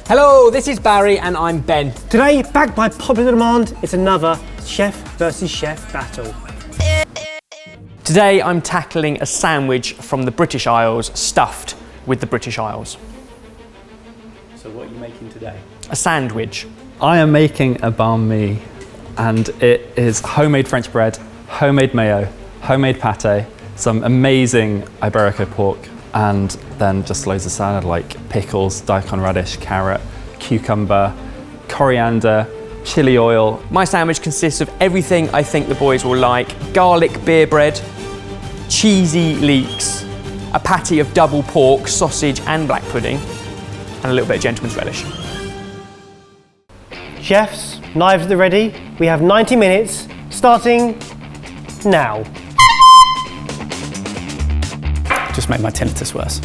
Hello, this is Barry and I'm Ben. Today, backed by popular demand, it's another chef versus chef battle. Today I'm tackling a sandwich from the British Isles, stuffed with the British Isles. So what are you making today? A sandwich. I am making a banh mi, and it is homemade French bread, homemade mayo, homemade pate, some amazing Iberico pork, and then just loads of salad like pickles, daikon, radish, carrot, cucumber, coriander, chili oil. My sandwich consists of everything I think the boys will like: garlic beer bread, cheesy leeks, a patty of double pork, sausage and black pudding, and a little bit of gentleman's relish. Chefs, knives at the ready. We have 90 minutes, starting now. Just made my tinnitus worse.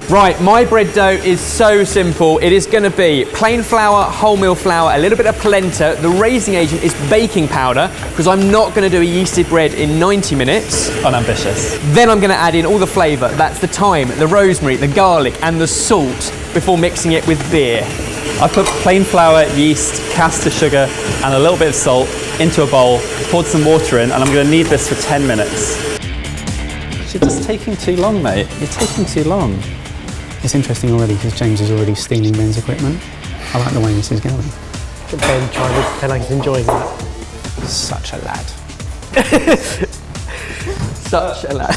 Right, my bread dough is so simple. It is going to be plain flour, wholemeal flour, a little bit of polenta. The raising agent is baking powder because I'm not going to do a yeasted bread in 90 minutes. Unambitious. Then I'm going to add in all the flavour. That's the thyme, the rosemary, the garlic and the salt before mixing it with beer. I've put plain flour, yeast, caster sugar, and a little bit of salt into a bowl, poured some water in, and I'm going to knead this for 10 minutes. You're just taking too long, mate. You're taking too long. It's interesting already because James is already stealing Ben's equipment. I like the way this is going. Ben trying to pretend like he's enjoying that. Such a lad. Such a lad.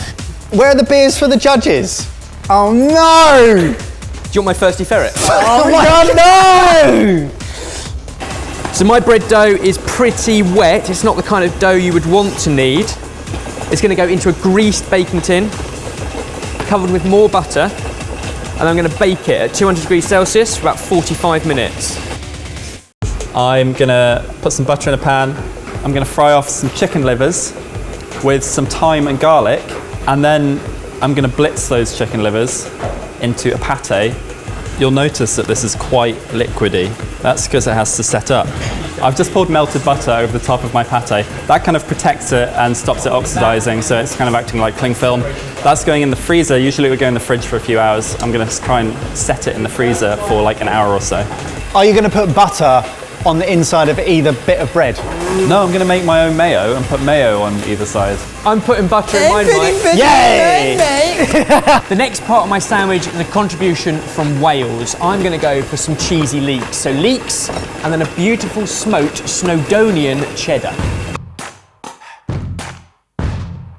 Where are the beers for the judges? Oh no! Do you want my thirsty ferret? Oh my god, no! So my bread dough is pretty wet. It's not the kind of dough you would want to knead. It's going to go into a greased baking tin, covered with more butter, and I'm going to bake it at 200 degrees Celsius for about 45 minutes. I'm going to put some butter in a pan. I'm going to fry off some chicken livers with some thyme and garlic, and then I'm going to blitz those chicken livers into a pate. You'll notice that this is quite liquidy. That's because it has to set up. I've just poured melted butter over the top of my pate. That kind of protects it and stops it oxidizing, so it's kind of acting like cling film. That's going in the freezer. Usually it would go in the fridge for a few hours. I'm going to try and set it in the freezer for like an hour or so. Are you going to put butter on the inside of either bit of bread? No, I'm going to make my own mayo and put mayo on either side. I'm putting butter in mine, Mike. Yay! The next part of my sandwich is a contribution from Wales. I'm going to go for some cheesy leeks. So leeks and then a beautiful smoked Snowdonian cheddar.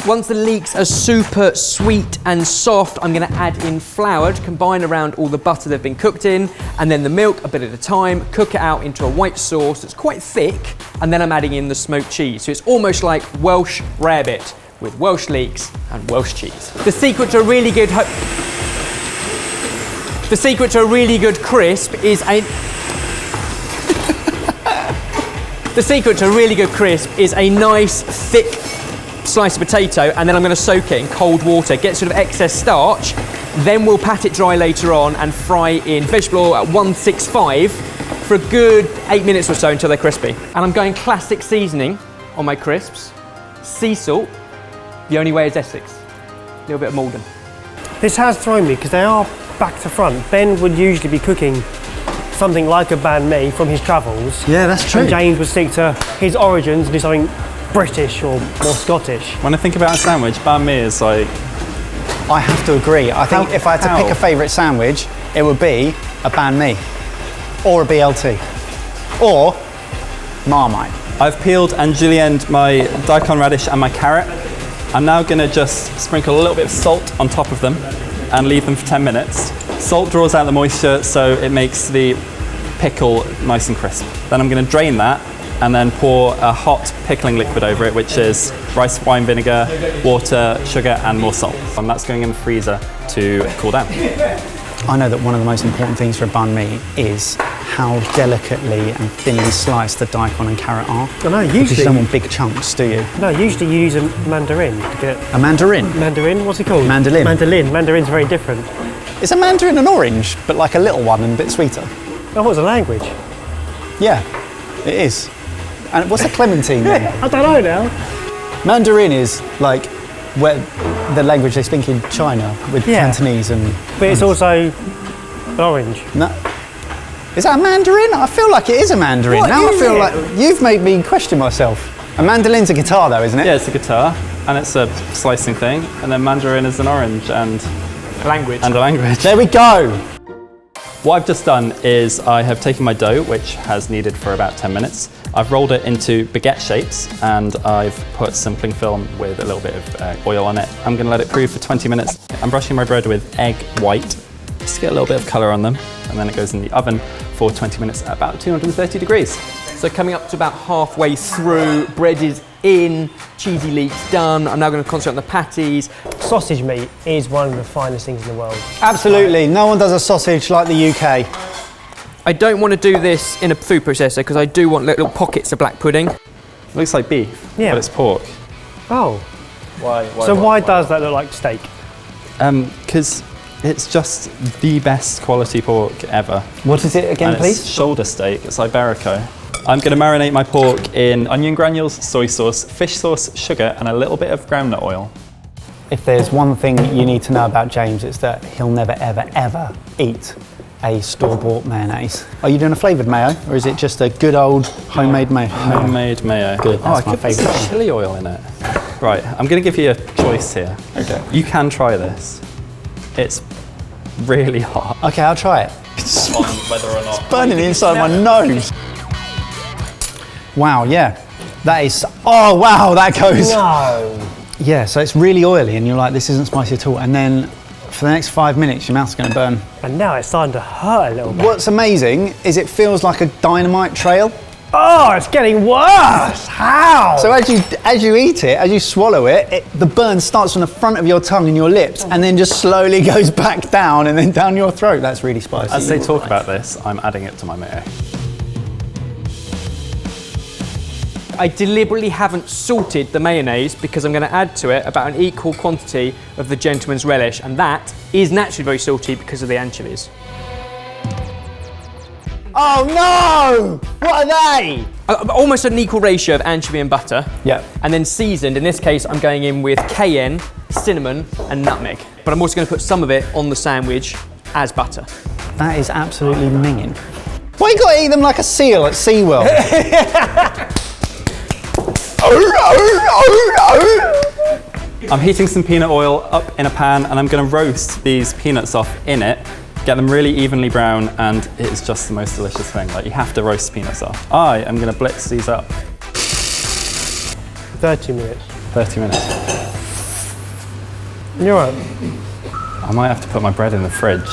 Once the leeks are super sweet and soft, I'm going to add in flour to combine around all the butter they've been cooked in, and then the milk a bit at a time, cook it out into a white sauce that's quite thick, and then I'm adding in the smoked cheese. So it's almost like Welsh rarebit with Welsh leeks and Welsh cheese. The secret to a really good crisp is a The secret to a really good crisp is a nice thick slice of potato, and then I'm going to soak it in cold water, get sort of excess starch, then we'll pat it dry later on and fry in vegetable oil at 165 for a good 8 minutes or so until they're crispy. And I'm going classic seasoning on my crisps. Sea salt, the only way is Essex. A little bit of Malden. This has thrown me because they are back to front. Ben would usually be cooking something like a banh mi from his travels. Yeah, that's true. And James would stick to his origins and do something British or more Scottish. When I think about a sandwich, banh mi is like... I have to agree. I think if I had to pick a favourite sandwich, it would be a banh mi, or a BLT, or Marmite. I've peeled and julienned my daikon, radish and my carrot. I'm now going to just sprinkle a little bit of salt on top of them and leave them for 10 minutes. Salt draws out the moisture, so it makes the pickle nice and crisp. Then I'm going to drain that and then pour a hot pickling liquid over it, which is rice wine vinegar, water, sugar and more salt. And that's going in the freezer to cool down. I know that one of the most important things for a banh mi is how delicately and thinly sliced the daikon and carrot are. I know, Because you usually... don't want big chunks, do you? No, usually you use a mandarin to get... A mandarin? Mandarin? What's it called? Mandolin. Mandolin. Mandarin's very different. Is a mandarin an orange, but like a little one and a bit sweeter? Oh, it's a language. Yeah, it is. And what's a clementine then? I don't know now. Mandarin is like where the language they speak in China with Cantonese and... But it's also an orange. No, Is that a mandarin? I feel like it is a mandarin. What Now I is feel it? like you've made me question myself. A mandolin's a guitar though, isn't it? Yeah, it's a guitar, and it's a slicing thing, and then mandarin is an orange and Language. a language. There we go. What I've just done is I have taken my dough, which has kneaded for about 10 minutes. I've rolled it into baguette shapes, and I've put some cling film with a little bit of oil on it. I'm going to let it prove for 20 minutes. I'm brushing my bread with egg white, just to get a little bit of colour on them, and then it goes in the oven for 20 minutes at about 230 degrees. So coming up to about halfway through, bread is in, cheesy leeks done. I'm now going to concentrate on the patties. Sausage meat is one of the finest things in the world. Absolutely. No one does a sausage like the UK. I don't want to do this in a food processor because I do want little pockets of black pudding. It looks like beef, Yeah. but it's pork. Oh, Why so why does that look like steak? Because it's just the best quality pork ever. What is it again, And it's please? shoulder steak, it's Iberico. I'm going to marinate my pork in onion granules, soy sauce, fish sauce, sugar, and a little bit of groundnut oil. If there's one thing you need to know about James, it's that he'll never, ever, ever eat a store-bought mayonnaise. Are you doing a flavoured mayo, or is it just a good old homemade mayo? Homemade mayo. Good, Oh, I that's my could put some favourite. chili oil in it. Right, I'm going to give you a choice here. Okay. You can try this. It's really hot. Okay, I'll try it. On whether or not. Burning the inside of my nose. Wow, yeah. That is, oh wow, that goes. No. Yeah, so it's really oily and you're like, this isn't spicy at all. And then for the next 5 minutes, your mouth's gonna burn. And now it's starting to hurt a little bit. What's amazing is it feels like a dynamite trail. Oh, it's getting worse. How? So as you eat it, as you swallow it, the burn starts from the front of your tongue and your lips and then just slowly goes back down and then down your throat. That's really spicy. As they talk about this, I'm adding it to my mayo. I deliberately haven't salted the mayonnaise because I'm going to add to it about an equal quantity of the gentleman's relish, and that is naturally very salty because of the anchovies. Oh no! What are they? Almost an equal ratio of anchovy and butter. Yeah. And then seasoned, in this case I'm going in with cayenne, cinnamon and nutmeg. But I'm also going to put some of it on the sandwich as butter. That is absolutely minging. Why you gotta eat them like a seal at SeaWorld? I'm heating some peanut oil up in a pan and I'm going to roast these peanuts off in it, get them really evenly brown, and it is just the most delicious thing. Like, you have to roast peanuts off. I am going to blitz these up. 30 minutes. 30 minutes. You're right. I might have to put my bread in the fridge.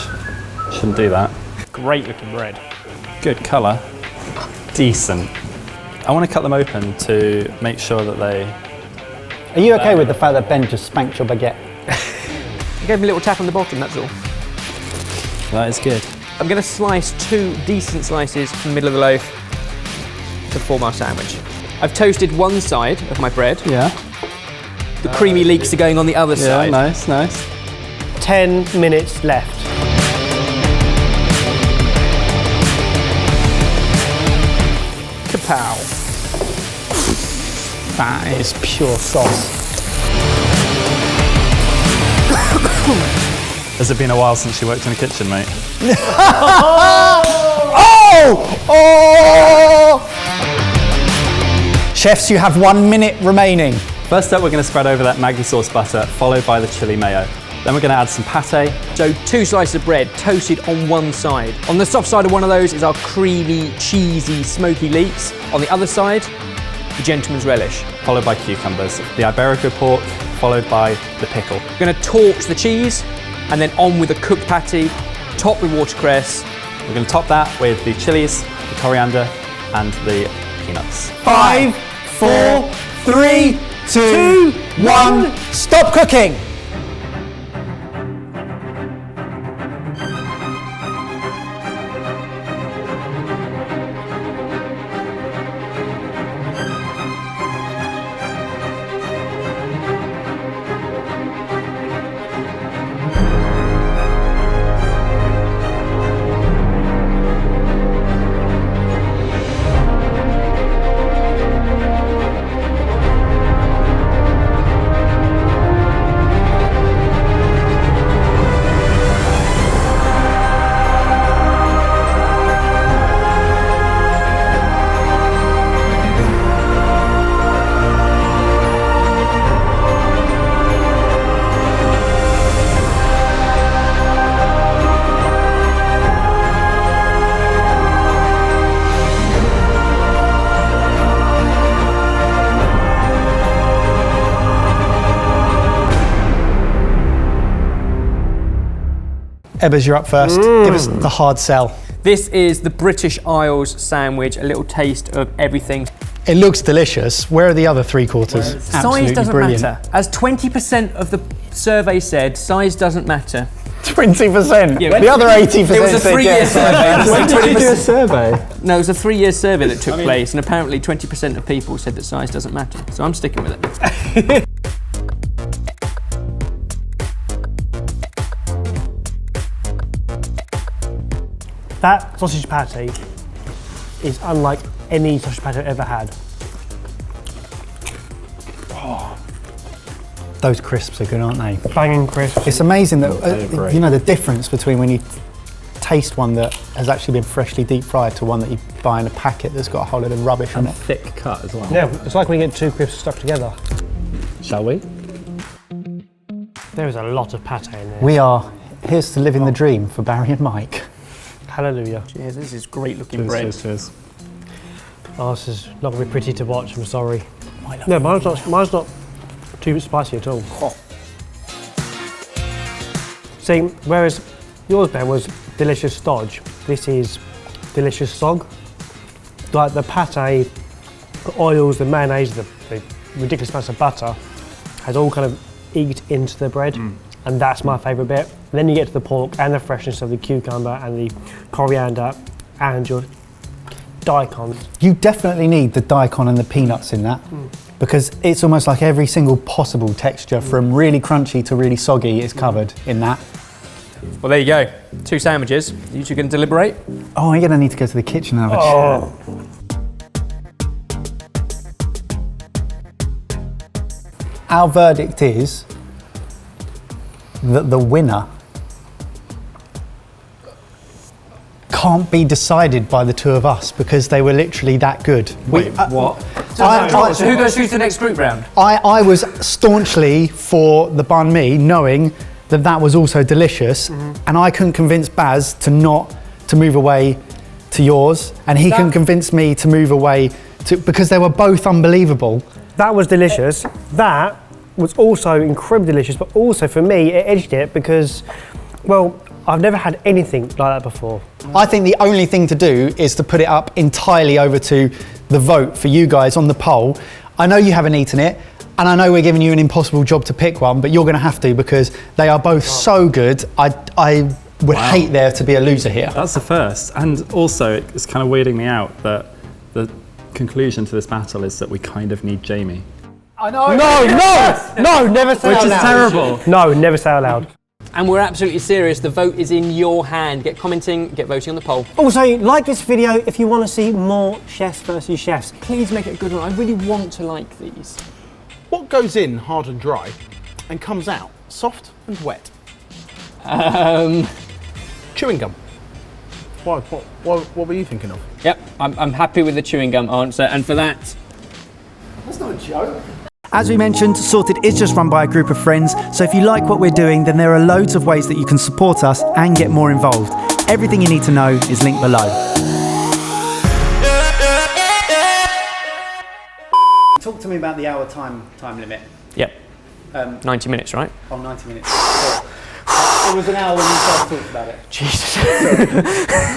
Shouldn't do that. Great looking bread. Good colour. Decent. I want to cut them open to make sure that they... Are you okay with the fact that Ben just spanked your baguette? I gave him a little tap on the bottom, that's all. That is good. I'm going to slice 2 decent slices from the middle of the loaf to form our sandwich. I've toasted one side of my bread. Yeah. The creamy leeks are going on the other Yeah, side. nice, nice. 10 minutes left. Kapow. That is pure sauce. Has it been a while since you worked in a kitchen, mate? Chefs, you have 1 minute remaining. First up, we're going to spread over that Maggi sauce butter, followed by the chili mayo. Then we're going to add some pate. So 2 slices of bread toasted on one side. On the soft side of one of those is our creamy, cheesy, smoky leeks. On the other side, the gentleman's relish. Followed by cucumbers. The Iberico pork, followed by the pickle. We're going to torch the cheese and then on with a cooked patty, top with watercress. We're going to top that with the chilies, the coriander, and the peanuts. 5, 4, 3, 2, 1. Stop cooking. Ebbers, you're up first. Give us the hard sell. This is the British Isles sandwich, a little taste of everything. It looks delicious. Where are the other three quarters? Size doesn't brilliant. matter. As 20% of the survey said, size doesn't matter. 20%. Yeah, The other 80% It was a said 3-year yes. survey. When did you do a survey? No, it was a 3-year survey that took place, and apparently 20% of people said that size doesn't matter. So I'm sticking with it. That sausage patty is unlike any sausage patty I've ever had. Those crisps are good, aren't they? Banging crisp. It's amazing that, you know, the difference between when you taste one that has actually been freshly deep fried to one that you buy in a packet that's got a whole load of rubbish on it. Thick cut as well. Yeah, it's like when you get two crisps stuck together. Shall we? There is a lot of pate in there. We are, here's to living the dream for Barry and Mike. Hallelujah. Cheers, this is great looking bread. Cheers. Oh, this is not going to be pretty to watch, I'm sorry. No, mine's not too spicy at all. Oh. See, whereas yours, Ben, was delicious stodge, this is delicious sog. Like the pate, the oils, the mayonnaise, the ridiculous amounts of butter has all kind of eked into the bread, and that's my favourite bit. And then you get to the pork and the freshness of the cucumber and the coriander and your daikon. You definitely need the daikon and the peanuts in that because it's almost like every single possible texture from really crunchy to really soggy is covered in that. Well, there you go. 2 sandwiches. You two can deliberate. Oh, I'm gonna need to go to the kitchen and have a chat. Our verdict is that the winner can't be decided by the two of us because they were literally that good. What? So who goes through to the next group round? I was staunchly for the banh mi, knowing that that was also delicious, and I couldn't convince Baz to move away to yours, and he couldn't convince me to move away to, because they were both unbelievable. That was delicious. That was also incredibly delicious, but also for me, it edged it because, well, I've never had anything like that before. I think the only thing to do is to put it up entirely over to the vote for you guys on the poll. I know you haven't eaten it, and I know we're giving you an impossible job to pick one, but you're going to have to because they are both so good. I would hate there to be a loser here. That's the first. And also, it's kind of weirding me out that the conclusion to this battle is that we kind of need Jamie. I know. No, never say Which out is loud. terrible. No, never say out loud. And we're absolutely serious. The vote is in your hand. Get commenting, get voting on the poll. Also, like this video if you want to see more chefs versus chefs. Please make it a good one. I really want to like these. What goes in hard and dry and comes out soft and wet? Chewing gum. What were you thinking of? Yep, I'm happy with the chewing gum answer, and for that, That's not a joke. As we mentioned, Sorted is just run by a group of friends, so if you like what we're doing, then there are loads of ways that you can support us and get more involved. Everything you need to know is linked below. Talk to me about the hour time limit. yep, 90 minutes, right? Oh, 90 minutes. It was an hour when you first talked about it. Jesus. Yeah.